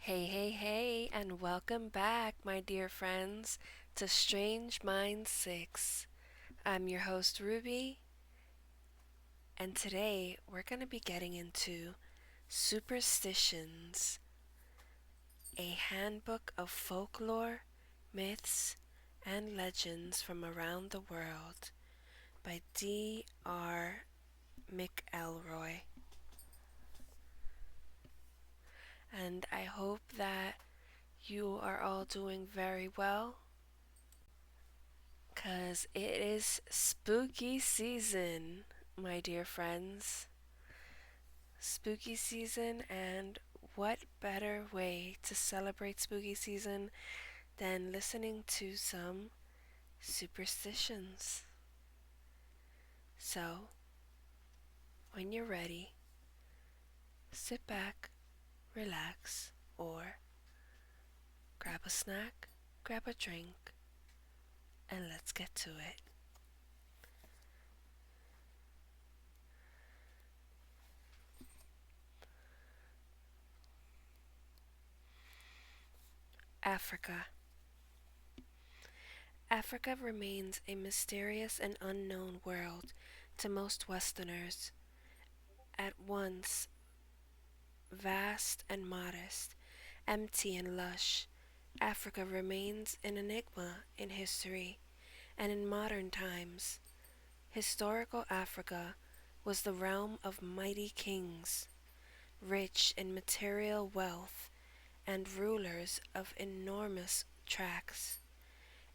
Hey, hey, hey, and welcome back, my dear friends, to Strange Minds 6. I'm your host, Ruby, and today we're going to be getting into Superstitions, a handbook of folklore, myths, and legends from around the world by D.R. McElroy. And I hope that you are all doing very well, because it is spooky season, my dear friends. Spooky season, and what better way to celebrate spooky season than listening to some superstitions? So, when you're ready, sit back, relax, or grab a snack, grab a drink, and let's get to it. Africa. Africa remains a mysterious and unknown world to most Westerners, at once vast and modest, empty and lush. Africa remains an enigma in history and in modern times. Historical Africa was the realm of mighty kings, rich in material wealth, and rulers of enormous tracts.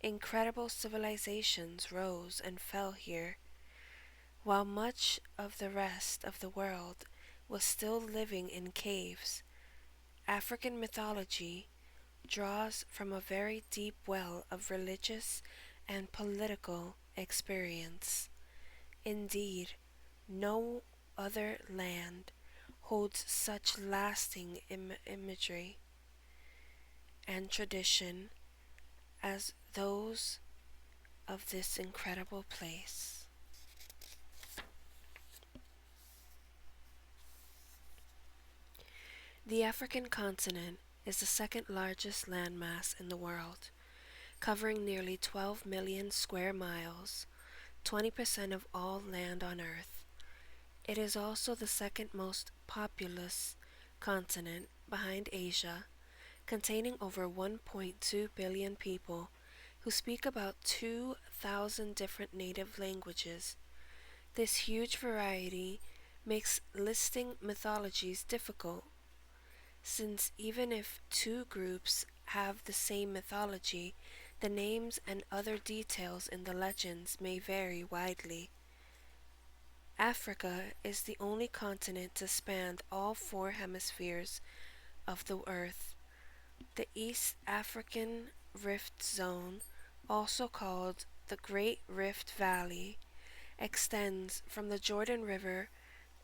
Incredible civilizations rose and fell here, while much of the rest of the world was still living in caves. African mythology draws from a very deep well of religious and political experience. Indeed, no other land holds such lasting imagery and tradition as those of this incredible place. The African continent is the second largest landmass in the world, covering nearly 12 million square miles, 20% of all land on Earth. It is also the second most populous continent behind Asia, containing over 1.2 billion people who speak about 2,000 different native languages. This huge variety makes listing mythologies difficult, since even if two groups have the same mythology, the names and other details in the legends may vary widely. Africa is the only continent to span all four hemispheres of the Earth. The East African Rift Zone, also called the Great Rift Valley, extends from the Jordan River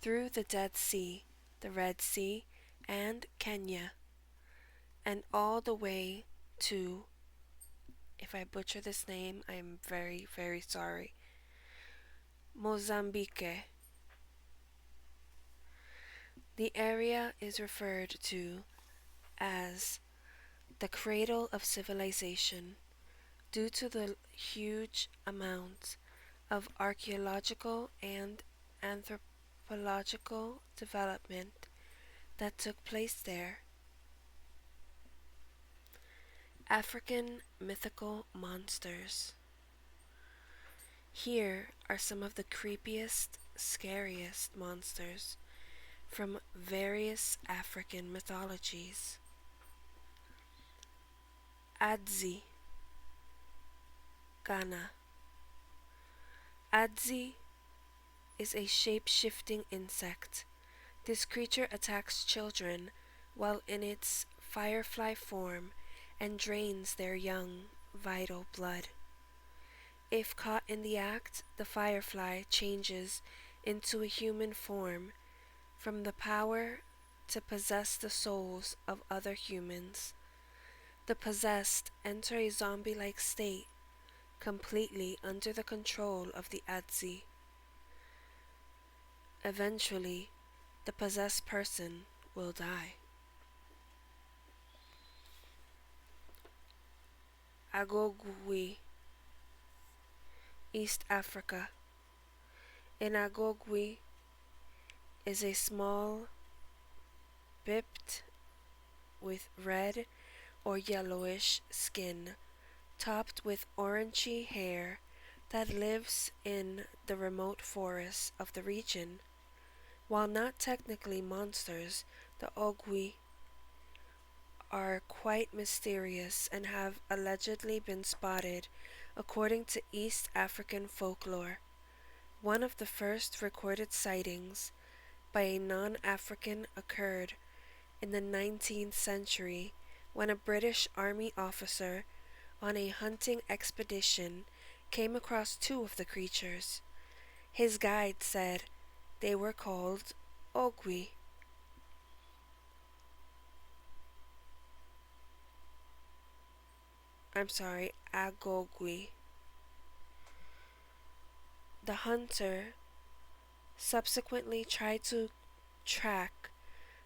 through the Dead Sea, the Red Sea, and Kenya, and all the way to, if I butcher this name, I am very, very sorry, Mozambique. The area is referred to as the cradle of civilization due to the huge amount of archaeological and anthropological development that took place there. African mythical monsters. Here are some of the creepiest, scariest monsters from various African mythologies. Adzi, Ghana. Adzi is a shape-shifting insect. This creature attacks children while in its firefly form and drains their young, vital blood. If caught in the act, the firefly changes into a human form from the power to possess the souls of other humans. The possessed enter a zombie-like state, completely under the control of the Adzi. Eventually, the possessed person will die. Agogwi, East Africa. An agogwi is a small bipt with red or yellowish skin, topped with orangey hair, that lives in the remote forests of the region. While not technically monsters, the ogwi are quite mysterious and have allegedly been spotted, according to East African folklore. One of the first recorded sightings by a non-African occurred in the 19th century when a British Army officer on a hunting expedition came across two of the creatures. His guide said they were called ogwi. Agogwi. The hunter subsequently tried to track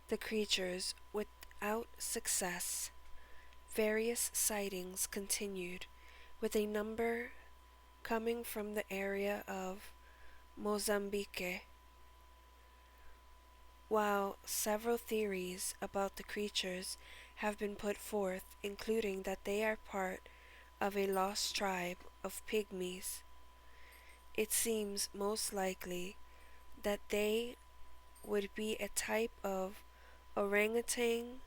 the creatures without success. Various sightings continued, with a number coming from the area of Mozambique. While several theories about the creatures have been put forth, including that they are part of a lost tribe of pygmies, it seems most likely that they would be a type of orangutan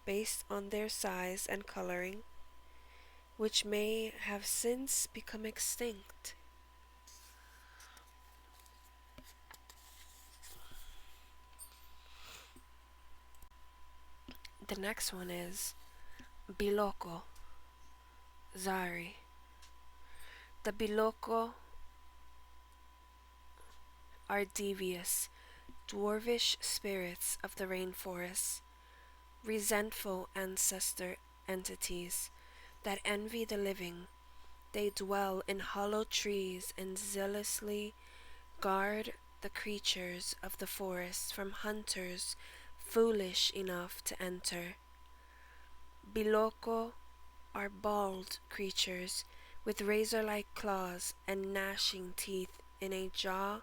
based on their size and coloring, which may have since become extinct. The next one is Biloko, Zari. The Biloko are devious, dwarvish spirits of the rainforest, resentful ancestor entities that envy the living. They dwell in hollow trees and zealously guard the creatures of the forest from hunters foolish enough to enter. Biloko are bald creatures with razor-like claws and gnashing teeth in a jaw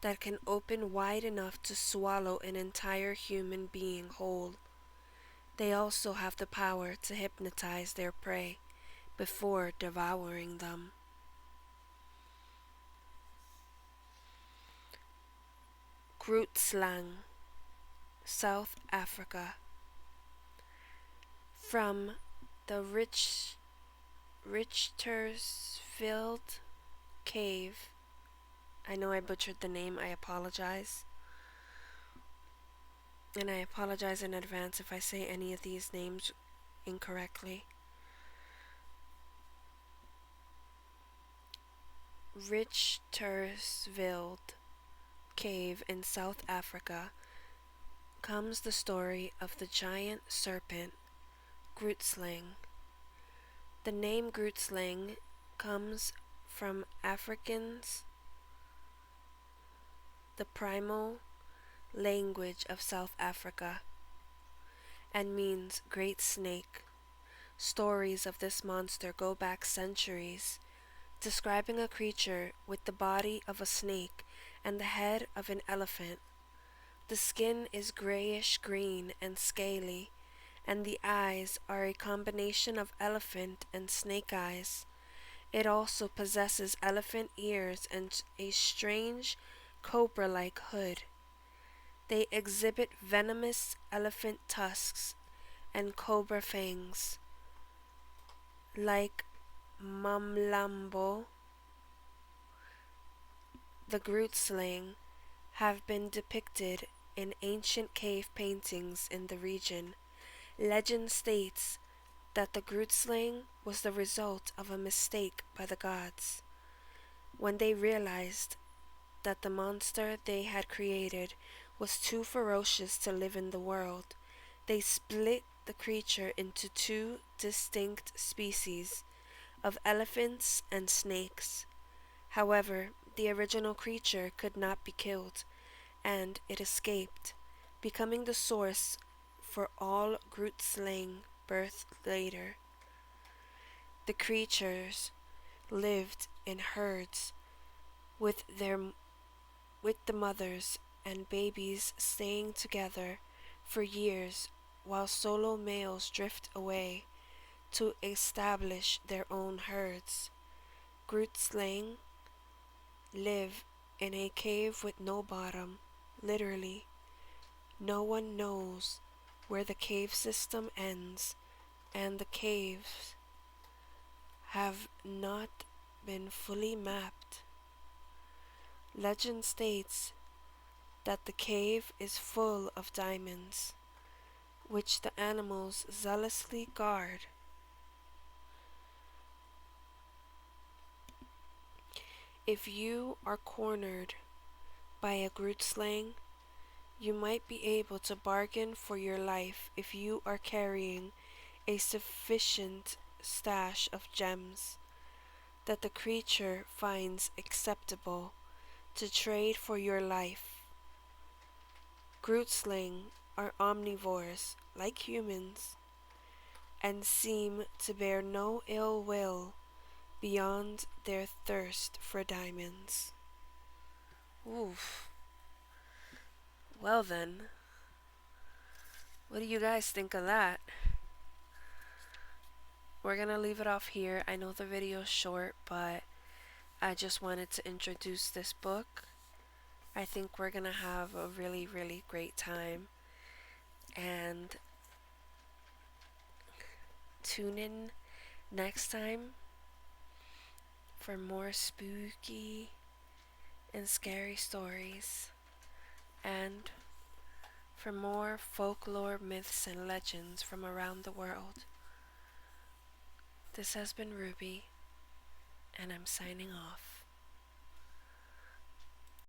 that can open wide enough to swallow an entire human being whole. They also have the power to hypnotize their prey before devouring them. Grootslang, South Africa. From the Richtersveld cave. I know I butchered the name, I apologize. And I apologize in advance if I say any of these names incorrectly. Richtersveld cave in South Africa comes the story of the giant serpent Grootslang. The name Grootslang comes from Afrikaans, the primal language of South Africa, and means great snake. Stories of this monster go back centuries, describing a creature with the body of a snake and the head of an elephant. The skin is grayish-green and scaly, and the eyes are a combination of elephant and snake eyes. It also possesses elephant ears and a strange cobra-like hood. They exhibit venomous elephant tusks and cobra fangs. Like Mamlambo, the Grootslang have been depicted in ancient cave paintings in the region. Legend states that the Grootslang was the result of a mistake by the gods. When they realized that the monster they had created was too ferocious to live in the world, they split the creature into two distinct species of elephants and snakes. However, the original creature could not be killed, and it escaped, becoming the source for all Grootslang birthed later. The creatures lived in herds with the mothers and babies staying together for years while solo males drift away to establish their own herds. Grootslang live in a cave with no bottom, literally. No one knows where the cave system ends, and the caves have not been fully mapped. Legend states that the cave is full of diamonds, which the animals zealously guard. If you are cornered by a Grootslang, you might be able to bargain for your life if you are carrying a sufficient stash of gems that the creature finds acceptable to trade for your life. Grootslang are omnivores like humans and seem to bear no ill will beyond their thirst for diamonds. Oof. Well then, what do you guys think of that? We're gonna leave it off here. I know the video's short, but I just wanted to introduce this book. I think we're gonna have a really, really great time. And tune in next time for more spooky and scary stories, and for more folklore, myths, and legends from around the world. This has been Ruby, and I'm signing off.